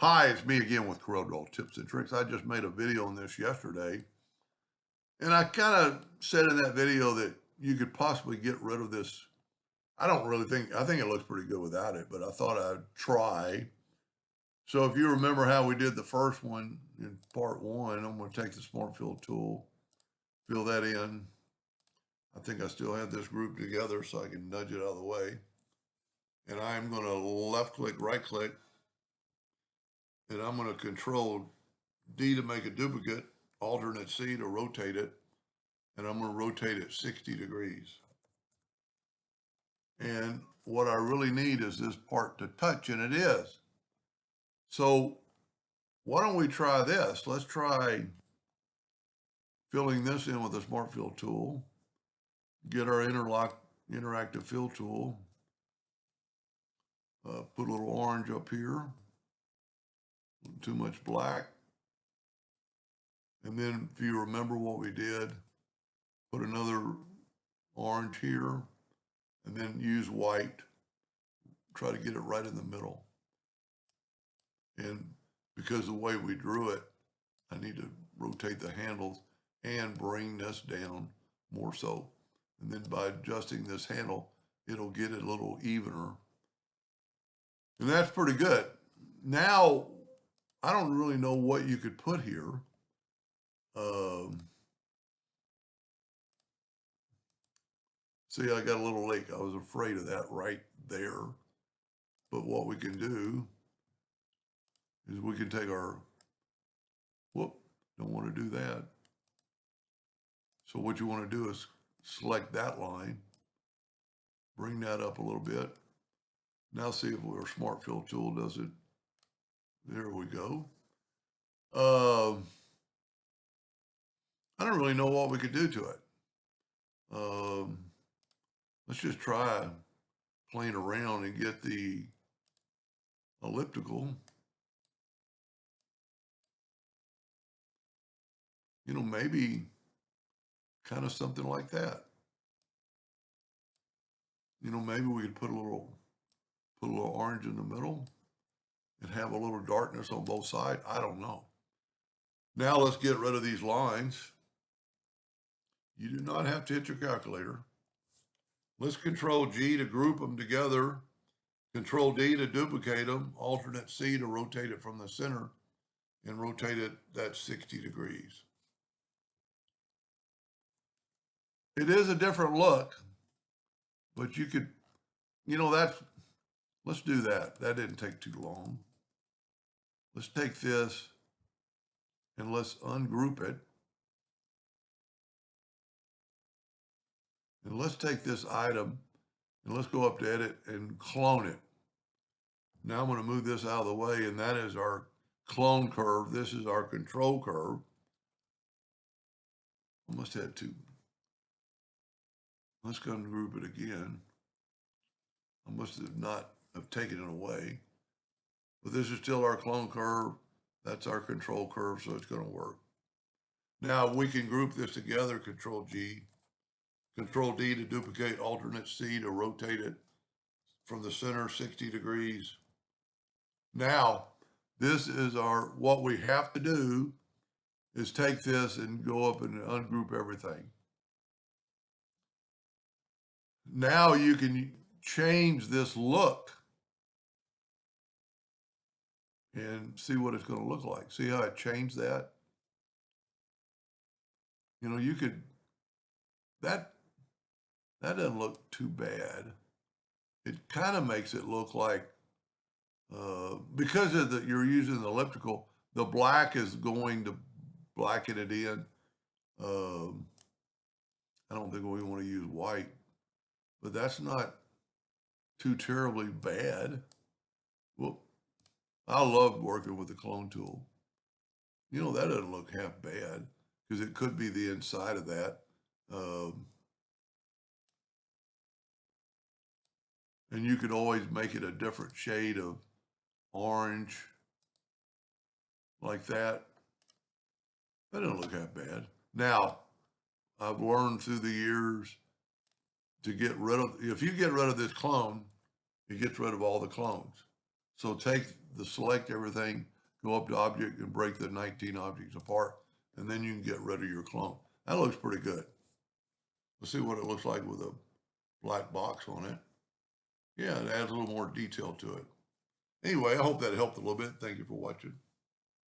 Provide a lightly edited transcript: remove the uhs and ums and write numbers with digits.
Hi, it's me again with Corel Tips and Tricks. I just made a video on this yesterday, and I kind of said in that video that you could possibly get rid of this. I think it looks pretty good without it, but I thought I'd try. So if you remember how we did the first one in part one, I'm going to take the Smart Fill tool, fill that in. I think I still have this group together so I can nudge it out of the way. And I'm going to left click, right click, and I'm going to control D to make a duplicate, alternate C to rotate it, and I'm going to rotate it 60 degrees. And what I really need is this part to touch, and it is. So why don't we try this? Let's try filling this in with the Smart Fill tool, get our interactive fill tool, put a little orange up here, too much black. And then if you remember what we did, put another orange here, and then use white. Try to get it right in the middle. And because the way we drew it, I need to rotate the handles and bring this down more so. And then by adjusting this handle, it'll get it a little evener. And that's pretty good. Now, I don't really know what you could put here. See, I got a little lake. I was afraid of that right there. But what we can do is we can take our, whoop, don't want to do that. So what you want to do is select that line, bring that up a little bit. Now see if our Smart Fill tool does it. There we go. I don't really know what we could do to it. Let's just try playing around and get the elliptical. You know, maybe kind of something like that. You know, maybe we could put a little orange in the middle and have a little darkness on both sides. I don't know. Now let's get rid of these lines. You do not have to hit your calculator. Let's Control G to group them together, Control D to duplicate them, alternate C to rotate it from the center, and rotate it that 60 degrees. It is a different look, but you could, you know, let's do that. That didn't take too long. Let's take this and let's ungroup it. And let's take this item and let's go up to edit and clone it. Now I'm going to move this out of the way, and that is our clone curve. This is our control curve. I must have two. Let's go and group it again. I must have not have taken it away. But this is still our clone curve. That's our control curve, so it's going to work. Now we can group this together, Control G, Control D to duplicate, alternate C to rotate it from the center 60 degrees. Now, this is what we have to do is take this and go up and ungroup everything. Now you can change this look and see what it's going to look like. See how I changed that? You know, you could, that doesn't look too bad. It kind of makes it look like, because of you're using the elliptical, the black is going to blacken it in. I don't think we want to use white, but that's not too terribly bad. Well, I love working with the clone tool. You know, that doesn't look half bad because it could be the inside of that. And you could always make it a different shade of orange like that. That doesn't look half bad. Now, I've learned through the years to if you get rid of this clone, it gets rid of all the clones. So take the select everything, go up to object and break the 19 objects apart, and then you can get rid of your clone. That looks pretty good. Let's see what it looks like with a black box on it. Yeah, it adds a little more detail to it. Anyway, I hope that helped a little bit. Thank you for watching.